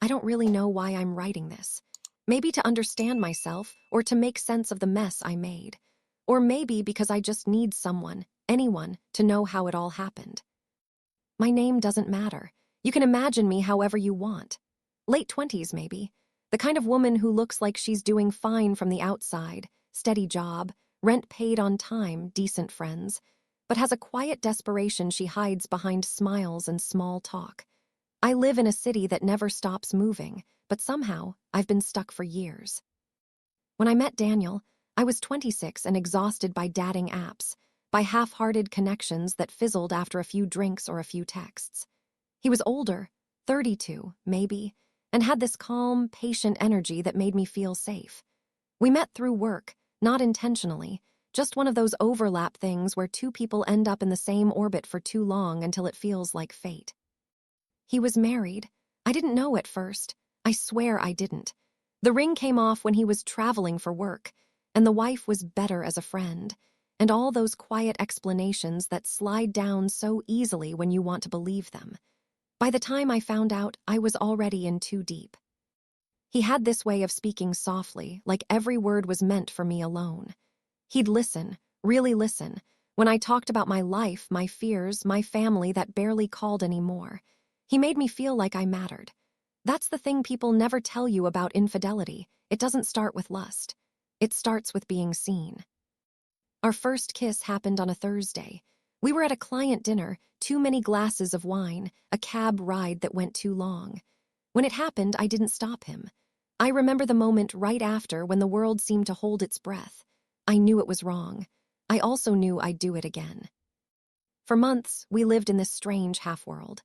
I don't really know why I'm writing this. Maybe to understand myself or to make sense of the mess I made. Or maybe because I just need someone, anyone, to know how it all happened. My name doesn't matter. You can imagine me however you want. Late 20s, maybe. The kind of woman who looks like she's doing fine from the outside, steady job, rent paid on time, decent friends, but has a quiet desperation she hides behind smiles and small talk. I live in a city that never stops moving, but somehow I've been stuck for years. When I met Daniel, I was 26 and exhausted by dating apps, by half-hearted connections that fizzled after a few drinks or a few texts. He was older, 32, maybe, and had this calm, patient energy that made me feel safe. We met through work, not intentionally, just one of those overlap things where two people end up in the same orbit for too long until it feels like fate. He was married. I didn't know at first. I swear I didn't. The ring came off when he was traveling for work, and the wife was better as a friend, and all those quiet explanations that slide down so easily when you want to believe them. By the time I found out, I was already in too deep. He had this way of speaking softly, like every word was meant for me alone. He'd listen, really listen, when I talked about my life, my fears, my family that barely called anymore. He made me feel like I mattered. That's the thing people never tell you about infidelity. It doesn't start with lust. It starts with being seen. Our first kiss happened on a Thursday. We were at a client dinner, too many glasses of wine, a cab ride that went too long. When it happened, I didn't stop him. I remember the moment right after when the world seemed to hold its breath. I knew it was wrong. I also knew I'd do it again. For months, we lived in this strange half-world.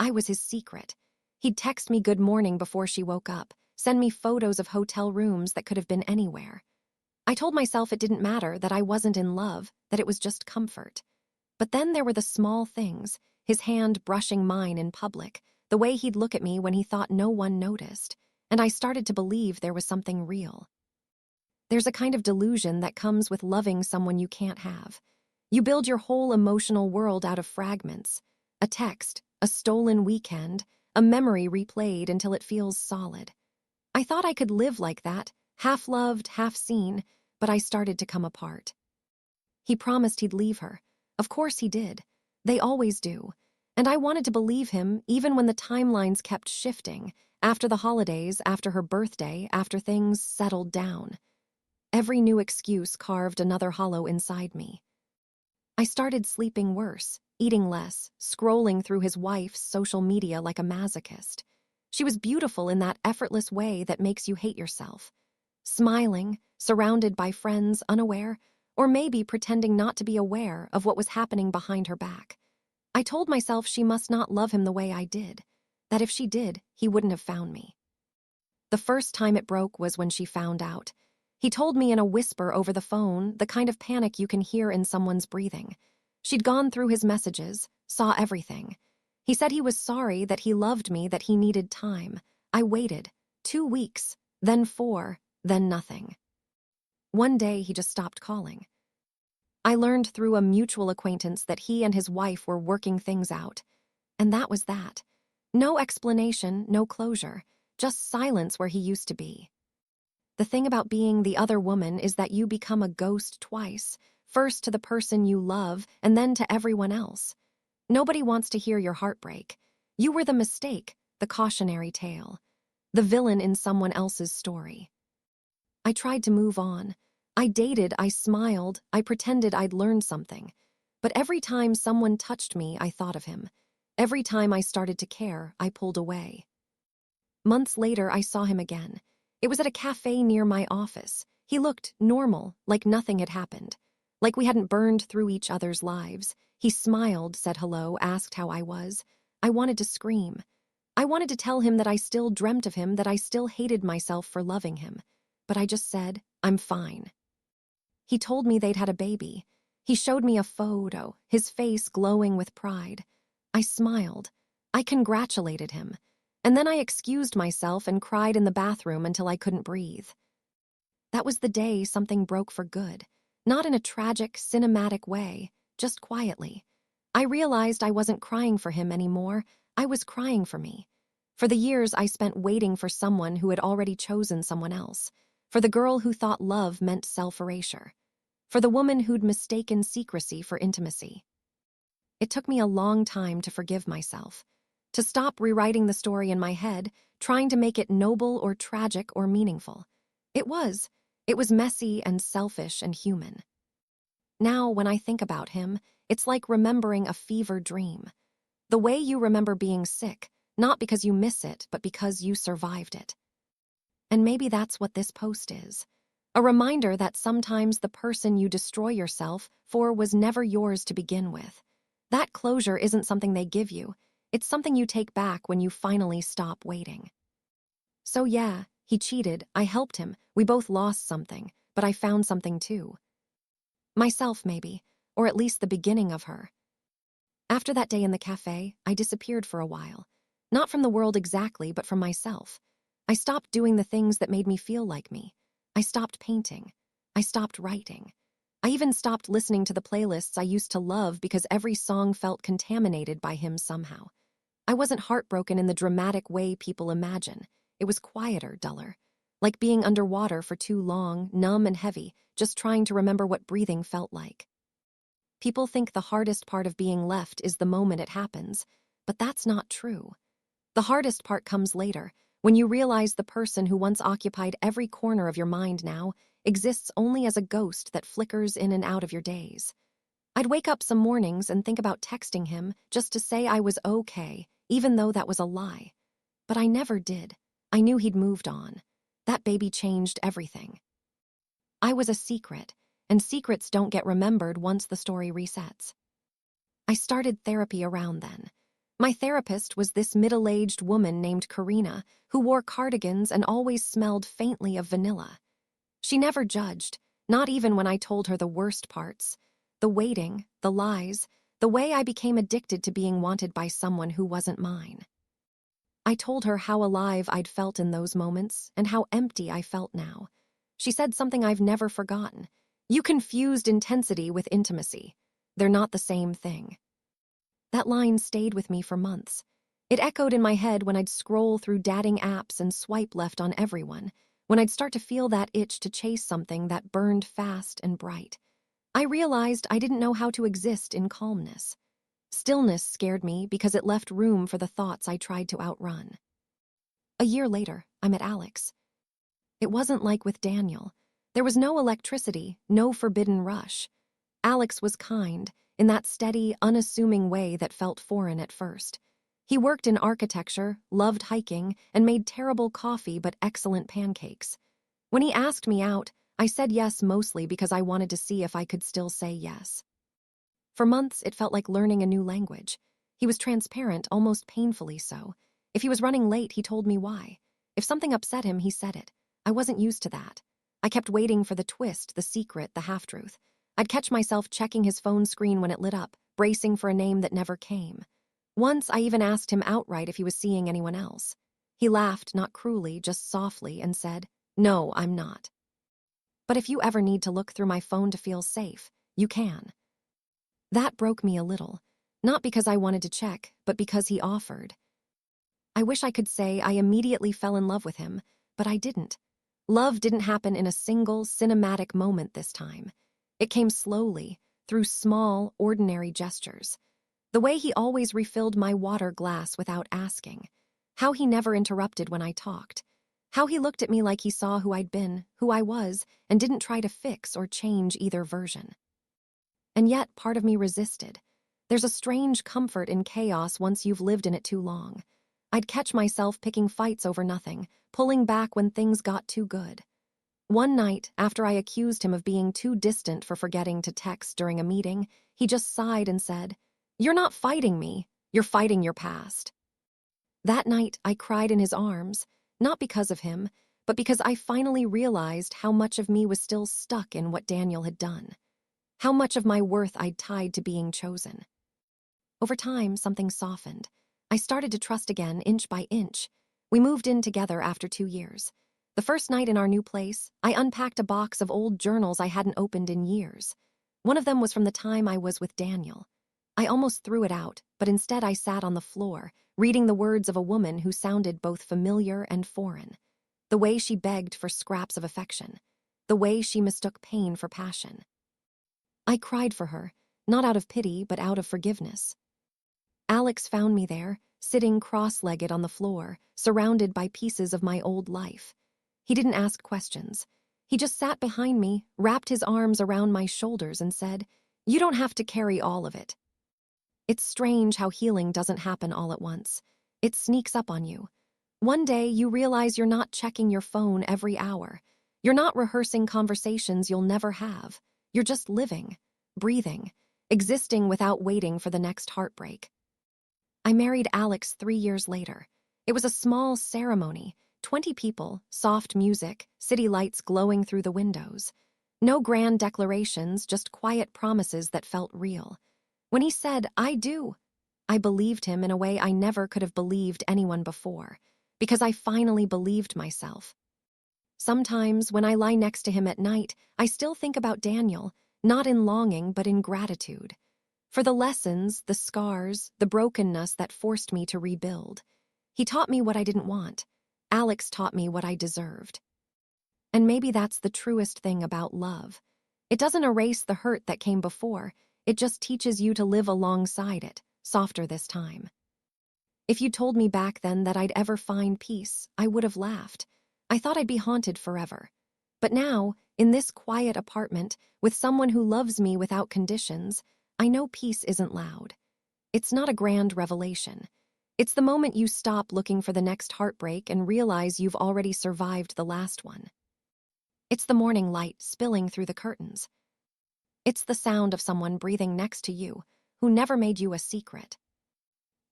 I was his secret. He'd text me good morning before she woke up, send me photos of hotel rooms that could have been anywhere. I told myself it didn't matter, that I wasn't in love, that it was just comfort. But then there were the small things, his hand brushing mine in public, the way he'd look at me when he thought no one noticed, and I started to believe there was something real. There's a kind of delusion that comes with loving someone you can't have. You build your whole emotional world out of fragments, a text, a stolen weekend, a memory replayed until it feels solid. I thought I could live like that, half loved, half seen, but I started to come apart. He promised he'd leave her. Of course he did. They always do. And I wanted to believe him even when the timelines kept shifting, after the holidays, after her birthday, after things settled down. Every new excuse carved another hollow inside me. I started sleeping worse, eating less, scrolling through his wife's social media like a masochist. She was beautiful in that effortless way that makes you hate yourself. Smiling, surrounded by friends, unaware, or maybe pretending not to be aware of what was happening behind her back. I told myself she must not love him the way I did, that if she did, he wouldn't have found me. The first time it broke was when she found out. He told me in a whisper over the phone, the kind of panic you can hear in someone's breathing. She'd gone through his messages, saw everything. He said he was sorry, that he loved me, that he needed time. I waited. 2 weeks, then 4, then nothing. One day he just stopped calling. I learned through a mutual acquaintance that he and his wife were working things out. And that was that. No explanation, no closure, just silence where he used to be. The thing about being the other woman is that you become a ghost twice, first to the person you love and then to everyone else. Nobody wants to hear your heartbreak. You were the mistake, the cautionary tale, the villain in someone else's story. I tried to move on. I dated, I smiled, I pretended I'd learned something. But every time someone touched me, I thought of him. Every time I started to care, I pulled away. Months later, I saw him again. It was at a cafe near my office. He looked normal, like nothing had happened. Like we hadn't burned through each other's lives. He smiled, said hello, asked how I was. I wanted to scream. I wanted to tell him that I still dreamt of him, that I still hated myself for loving him. But I just said, I'm fine. He told me they'd had a baby. He showed me a photo, his face glowing with pride. I smiled. I congratulated him. And then I excused myself and cried in the bathroom until I couldn't breathe. That was the day something broke for good. Not in a tragic, cinematic way, just quietly. I realized I wasn't crying for him anymore. I was crying for me. For the years I spent waiting for someone who had already chosen someone else. For the girl who thought love meant self-erasure. For the woman who'd mistaken secrecy for intimacy. It took me a long time to forgive myself, to stop rewriting the story in my head, trying to make it noble or tragic or meaningful. It was messy and selfish and human. Now, when I think about him, it's like remembering a fever dream. The way you remember being sick, not because you miss it, but because you survived it. And maybe that's what this post is. A reminder that sometimes the person you destroy yourself for was never yours to begin with. That closure isn't something they give you. It's something you take back when you finally stop waiting. So yeah, he cheated, I helped him, we both lost something, but I found something too. Myself, maybe, or at least the beginning of her. After that day in the cafe, I disappeared for a while. Not from the world exactly, but from myself. I stopped doing the things that made me feel like me. I stopped painting. I stopped writing. I even stopped listening to the playlists I used to love because every song felt contaminated by him somehow. I wasn't heartbroken in the dramatic way people imagine. It was quieter, duller. Like being underwater for too long, numb and heavy, just trying to remember what breathing felt like. People think the hardest part of being left is the moment it happens, but that's not true. The hardest part comes later, when you realize the person who once occupied every corner of your mind now exists only as a ghost that flickers in and out of your days. I'd wake up some mornings and think about texting him just to say I was okay, even though that was a lie. But I never did. I knew he'd moved on. That baby changed everything. I was a secret, and secrets don't get remembered once the story resets. I started therapy around then. My therapist was this middle-aged woman named Karina who wore cardigans and always smelled faintly of vanilla. She never judged, not even when I told her the worst parts. The waiting, the lies, the way I became addicted to being wanted by someone who wasn't mine. I told her how alive I'd felt in those moments and how empty I felt now. She said something I've never forgotten. You confused intensity with intimacy. They're not the same thing. That line stayed with me for months. It echoed in my head when I'd scroll through dating apps and swipe left on everyone, when I'd start to feel that itch to chase something that burned fast and bright. I realized I didn't know how to exist in calmness. Stillness scared me because it left room for the thoughts I tried to outrun. A year later, I met Alex. It wasn't like with Daniel. There was no electricity, no forbidden rush. Alex was kind, in that steady, unassuming way that felt foreign at first. He worked in architecture, loved hiking, and made terrible coffee but excellent pancakes. When he asked me out, I said yes mostly because I wanted to see if I could still say yes. For months, it felt like learning a new language. He was transparent, almost painfully so. If he was running late, he told me why. If something upset him, he said it. I wasn't used to that. I kept waiting for the twist, the secret, the half-truth. I'd catch myself checking his phone screen when it lit up, bracing for a name that never came. Once, I even asked him outright if he was seeing anyone else. He laughed, not cruelly, just softly, and said, "No, I'm not. But if you ever need to look through my phone to feel safe, you can." That broke me a little, not because I wanted to check, but because he offered. I wish I could say I immediately fell in love with him, but I didn't. Love didn't happen in a single, cinematic moment this time. It came slowly, through small, ordinary gestures. The way he always refilled my water glass without asking. How he never interrupted when I talked. How he looked at me like he saw who I'd been, who I was, and didn't try to fix or change either version. And yet, part of me resisted. There's a strange comfort in chaos once you've lived in it too long. I'd catch myself picking fights over nothing, pulling back when things got too good. One night, after I accused him of being too distant for forgetting to text during a meeting, he just sighed and said, "You're not fighting me, you're fighting your past." That night, I cried in his arms, not because of him, but because I finally realized how much of me was still stuck in what Daniel had done. How much of my worth I'd tied to being chosen. Over time, something softened. I started to trust again, inch by inch. We moved in together after 2 years. The first night in our new place, I unpacked a box of old journals I hadn't opened in years. One of them was from the time I was with Daniel. I almost threw it out, but instead I sat on the floor, reading the words of a woman who sounded both familiar and foreign. The way she begged for scraps of affection. The way she mistook pain for passion. I cried for her, not out of pity, but out of forgiveness. Alex found me there, sitting cross-legged on the floor, surrounded by pieces of my old life. He didn't ask questions. He just sat behind me, wrapped his arms around my shoulders and said, "You don't have to carry all of it." It's strange how healing doesn't happen all at once. It sneaks up on you. One day you realize you're not checking your phone every hour. You're not rehearsing conversations you'll never have. You're just living, breathing, existing without waiting for the next heartbreak. I married Alex 3 years later. It was a small ceremony, 20 people, soft music, city lights glowing through the windows. No grand declarations, just quiet promises that felt real. When he said, "I do," I believed him in a way I never could have believed anyone before, because I finally believed myself. Sometimes, when I lie next to him at night, I still think about Daniel, not in longing but in gratitude. For the lessons, the scars, the brokenness that forced me to rebuild. He taught me what I didn't want. Alex taught me what I deserved. And maybe that's the truest thing about love. It doesn't erase the hurt that came before, it just teaches you to live alongside it, softer this time. If you told me back then that I'd ever find peace, I would have laughed. I thought I'd be haunted forever. But now, in this quiet apartment, with someone who loves me without conditions, I know peace isn't loud. It's not a grand revelation. It's the moment you stop looking for the next heartbreak and realize you've already survived the last one. It's the morning light spilling through the curtains. It's the sound of someone breathing next to you who never made you a secret.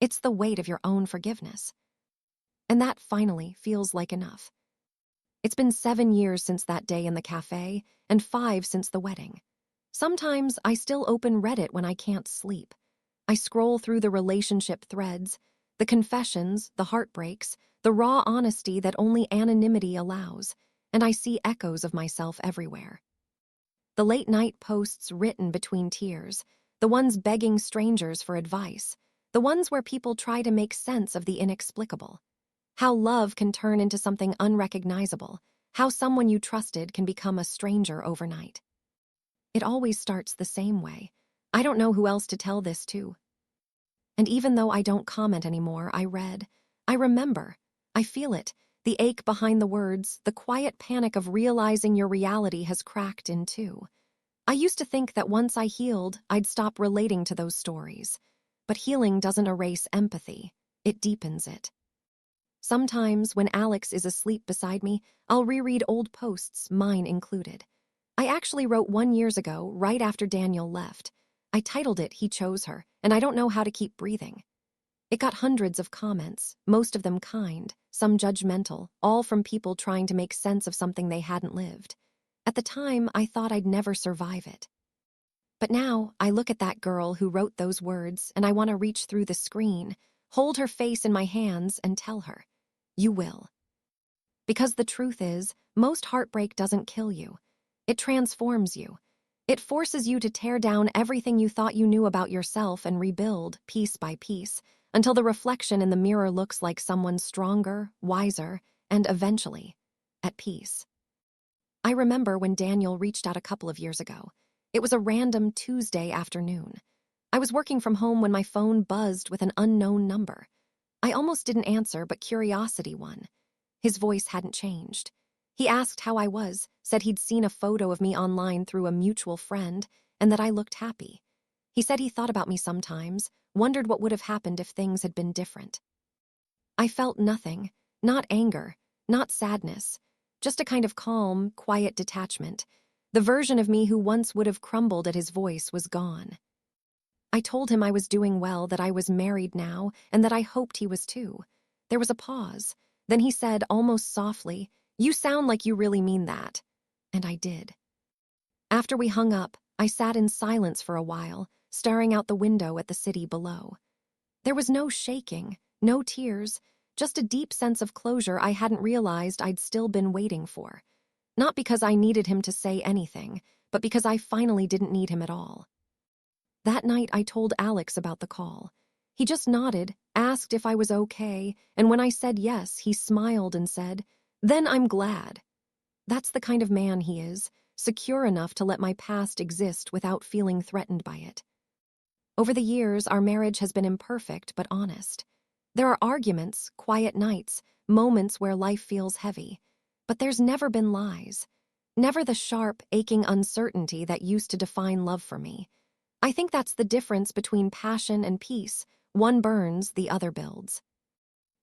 It's the weight of your own forgiveness. And that finally feels like enough. It's been 7 years since that day in the cafe and 5 since the wedding. Sometimes I still open Reddit when I can't sleep. I scroll through the relationship threads, the confessions, the heartbreaks, the raw honesty that only anonymity allows, and I see echoes of myself everywhere. The late-night posts written between tears, the ones begging strangers for advice, the ones where people try to make sense of the inexplicable. How love can turn into something unrecognizable, how someone you trusted can become a stranger overnight. It always starts the same way. I don't know who else to tell this to. And even though I don't comment anymore, I remember, I feel it, the ache behind the words, the quiet panic of realizing your reality has cracked in two. I used to think that once I healed, I'd stop relating to those stories. But healing doesn't erase empathy, it deepens it. Sometimes, when Alex is asleep beside me, I'll reread old posts, mine included. I actually wrote one years ago, right after Daniel left. I titled it, "He Chose Her," and I don't know how to keep breathing. It got hundreds of comments, most of them kind, some judgmental, all from people trying to make sense of something they hadn't lived. At the time, I thought I'd never survive it. But now, I look at that girl who wrote those words, and I want to reach through the screen, hold her face in my hands, and tell her, "You will." Because the truth is, most heartbreak doesn't kill you. It transforms you. It forces you to tear down everything you thought you knew about yourself and rebuild, piece by piece, until the reflection in the mirror looks like someone stronger, wiser, and eventually, at peace. I remember when Daniel reached out a couple of years ago. It was a random Tuesday afternoon. I was working from home when my phone buzzed with an unknown number. I almost didn't answer, but curiosity won. His voice hadn't changed. He asked how I was, said he'd seen a photo of me online through a mutual friend, and that I looked happy. He said he thought about me sometimes, wondered what would have happened if things had been different. I felt nothing, not anger, not sadness, just a kind of calm, quiet detachment. The version of me who once would have crumbled at his voice was gone. I told him I was doing well, that I was married now, and that I hoped he was too. There was a pause. Then he said, almost softly, "You sound like you really mean that." And I did. After we hung up, I sat in silence for a while, staring out the window at the city below. There was no shaking, no tears, just a deep sense of closure I hadn't realized I'd still been waiting for. Not because I needed him to say anything, but because I finally didn't need him at all. That night I told Alex about the call. He just nodded, asked if I was okay, and when I said yes, he smiled and said, "Then I'm glad." That's the kind of man he is, secure enough to let my past exist without feeling threatened by it. Over the years, our marriage has been imperfect but honest. There are arguments, quiet nights, moments where life feels heavy. But there's never been lies. Never the sharp, aching uncertainty that used to define love for me. I think that's the difference between passion and peace. One burns, the other builds.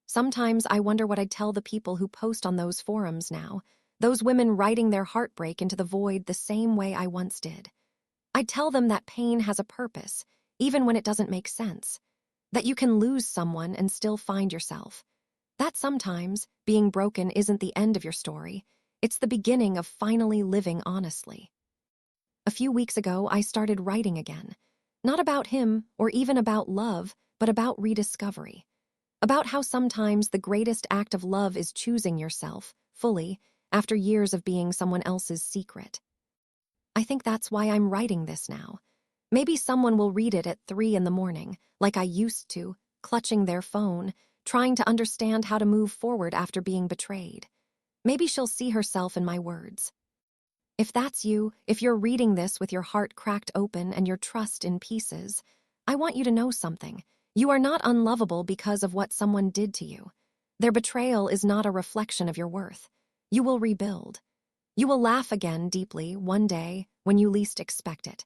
Sometimes I wonder what I'd tell the people who post on those forums now, those women writing their heartbreak into the void the same way I once did. I'd tell them that pain has a purpose, even when it doesn't make sense. That you can lose someone and still find yourself. That sometimes being broken isn't the end of your story, it's the beginning of finally living honestly. A few weeks ago, I started writing again. Not about him or even about love, but about rediscovery. About how sometimes the greatest act of love is choosing yourself, fully, after years of being someone else's secret. I think that's why I'm writing this now. Maybe someone will read it at 3 in the morning, like I used to, clutching their phone, trying to understand how to move forward after being betrayed. Maybe she'll see herself in my words. If that's you, if you're reading this with your heart cracked open and your trust in pieces, I want you to know something. You are not unlovable because of what someone did to you. Their betrayal is not a reflection of your worth. You will rebuild. You will laugh again deeply one day when you least expect it.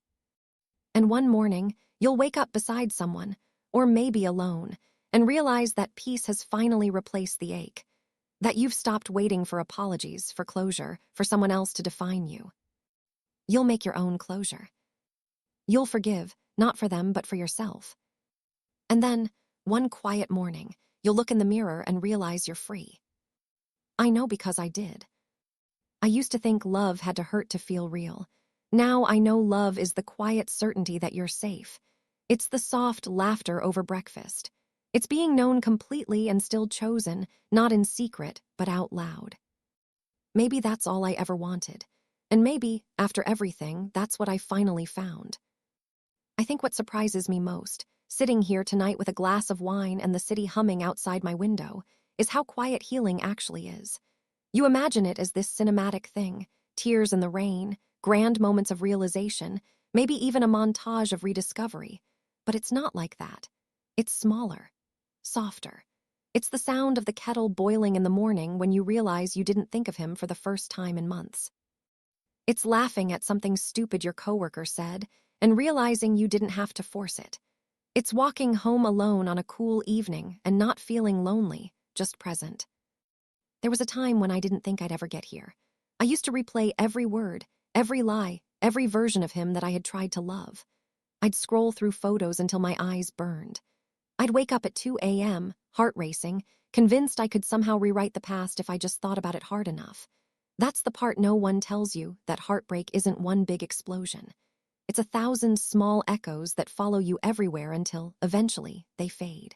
And one morning, you'll wake up beside someone, or maybe alone, and realize that peace has finally replaced the ache. That you've stopped waiting for apologies, for closure, for someone else to define you. You'll make your own closure. You'll forgive, not for them, but for yourself. And then, one quiet morning, you'll look in the mirror and realize you're free. I know because I did. I used to think love had to hurt to feel real. Now I know love is the quiet certainty that you're safe. It's the soft laughter over breakfast. It's being known completely and still chosen, not in secret, but out loud. Maybe that's all I ever wanted. And maybe, after everything, that's what I finally found. I think what surprises me most, sitting here tonight with a glass of wine and the city humming outside my window, is how quiet healing actually is. You imagine it as this cinematic thing, tears in the rain, grand moments of realization, maybe even a montage of rediscovery. But it's not like that. It's smaller, softer. It's the sound of the kettle boiling in the morning when you realize you didn't think of him for the first time in months. It's laughing at something stupid your coworker said and realizing you didn't have to force it. It's walking home alone on a cool evening and not feeling lonely, just present. There was a time when I didn't think I'd ever get here. I used to replay every word, every lie, every version of him that I had tried to love. I'd scroll through photos until my eyes burned. I'd wake up at 2 a.m., heart racing, convinced I could somehow rewrite the past if I just thought about it hard enough. That's the part no one tells you, that heartbreak isn't one big explosion. It's 1,000 small echoes that follow you everywhere until, eventually, they fade.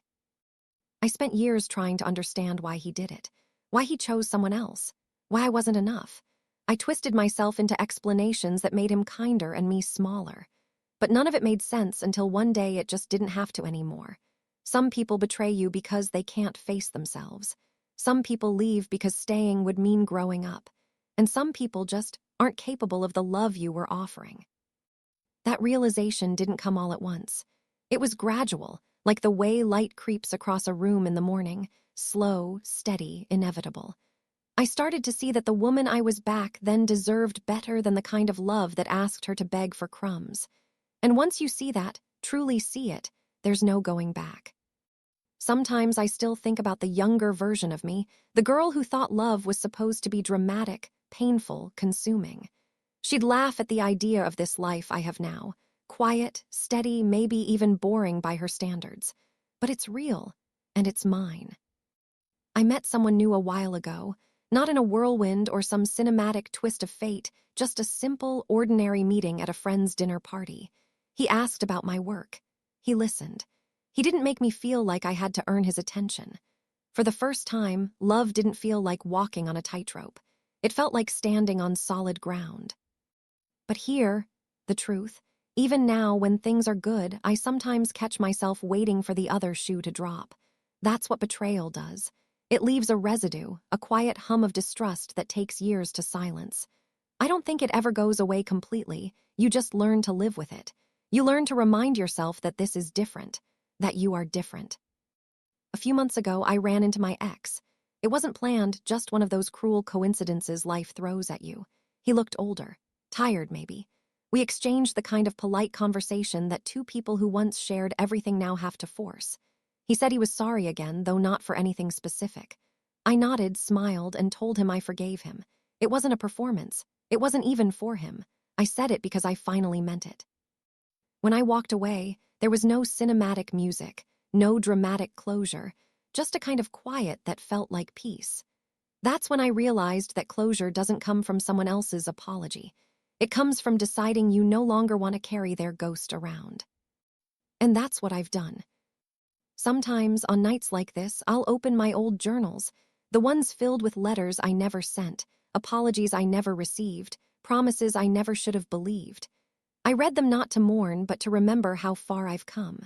I spent years trying to understand why he did it, why he chose someone else, why I wasn't enough. I twisted myself into explanations that made him kinder and me smaller. But none of it made sense until one day it just didn't have to anymore. Some people betray you because they can't face themselves. Some people leave because staying would mean growing up. And some people just aren't capable of the love you were offering. That realization didn't come all at once. It was gradual, like the way light creeps across a room in the morning, slow, steady, inevitable. I started to see that the woman I was back then deserved better than the kind of love that asked her to beg for crumbs. And once you see that, truly see it, there's no going back. Sometimes I still think about the younger version of me, the girl who thought love was supposed to be dramatic, painful, consuming. She'd laugh at the idea of this life I have now, quiet, steady, maybe even boring by her standards. But it's real, and it's mine. I met someone new a while ago, not in a whirlwind or some cinematic twist of fate, just a simple, ordinary meeting at a friend's dinner party. He asked about my work. He listened. He didn't make me feel like I had to earn his attention. For the first time, love didn't feel like walking on a tightrope. It felt like standing on solid ground. But here, the truth, even now when things are good, I sometimes catch myself waiting for the other shoe to drop. That's what betrayal does. It leaves a residue, a quiet hum of distrust that takes years to silence. I don't think it ever goes away completely. You just learn to live with it. You learn to remind yourself that this is different, that you are different. A few months ago, I ran into my ex. It wasn't planned, just one of those cruel coincidences life throws at you. He looked older, tired maybe. We exchanged the kind of polite conversation that two people who once shared everything now have to force. He said he was sorry again, though not for anything specific. I nodded, smiled, and told him I forgave him. It wasn't a performance. It wasn't even for him. I said it because I finally meant it. When I walked away, there was no cinematic music, no dramatic closure, just a kind of quiet that felt like peace. That's when I realized that closure doesn't come from someone else's apology. It comes from deciding you no longer want to carry their ghost around. And that's what I've done. Sometimes, on nights like this, I'll open my old journals, the ones filled with letters I never sent, apologies I never received, promises I never should have believed. I read them not to mourn, but to remember how far I've come.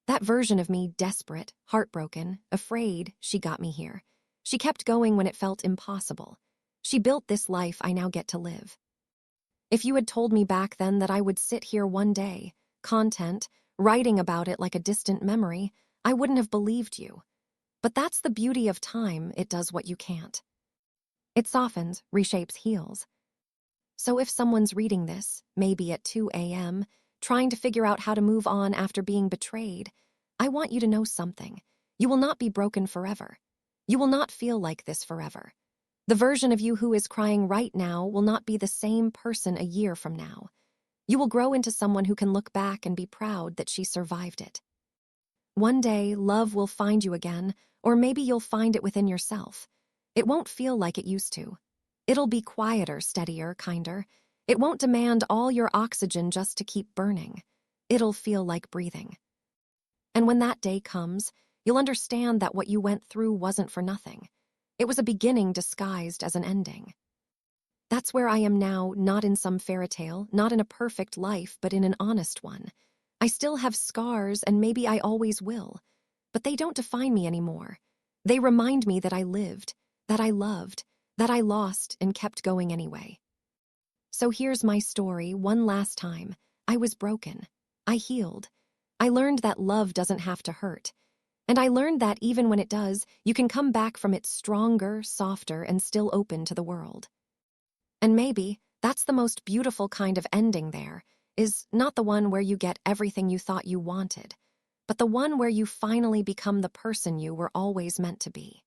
That version of me, desperate, heartbroken, afraid, she got me here. She kept going when it felt impossible. She built this life I now get to live. If you had told me back then that I would sit here one day, content, writing about it like a distant memory, I wouldn't have believed you. But that's the beauty of time, it does what you can't. It softens, reshapes, heals. So if someone's reading this, maybe at 2 a.m., trying to figure out how to move on after being betrayed, I want you to know something. You will not be broken forever. You will not feel like this forever. The version of you who is crying right now will not be the same person a year from now. You will grow into someone who can look back and be proud that she survived it. One day, love will find you again, or maybe you'll find it within yourself. It won't feel like it used to. It'll be quieter, steadier, kinder. It won't demand all your oxygen just to keep burning. It'll feel like breathing. And when that day comes, you'll understand that what you went through wasn't for nothing. It was a beginning disguised as an ending. That's where I am now, not in some fairy tale, not in a perfect life, but in an honest one. I still have scars, and maybe I always will. But they don't define me anymore. They remind me that I lived, that I loved, that I lost and kept going anyway. So here's my story one last time. I was broken. I healed. I learned that love doesn't have to hurt. And I learned that even when it does, you can come back from it stronger, softer, and still open to the world. And maybe that's the most beautiful kind of ending there, is not the one where you get everything you thought you wanted, but the one where you finally become the person you were always meant to be.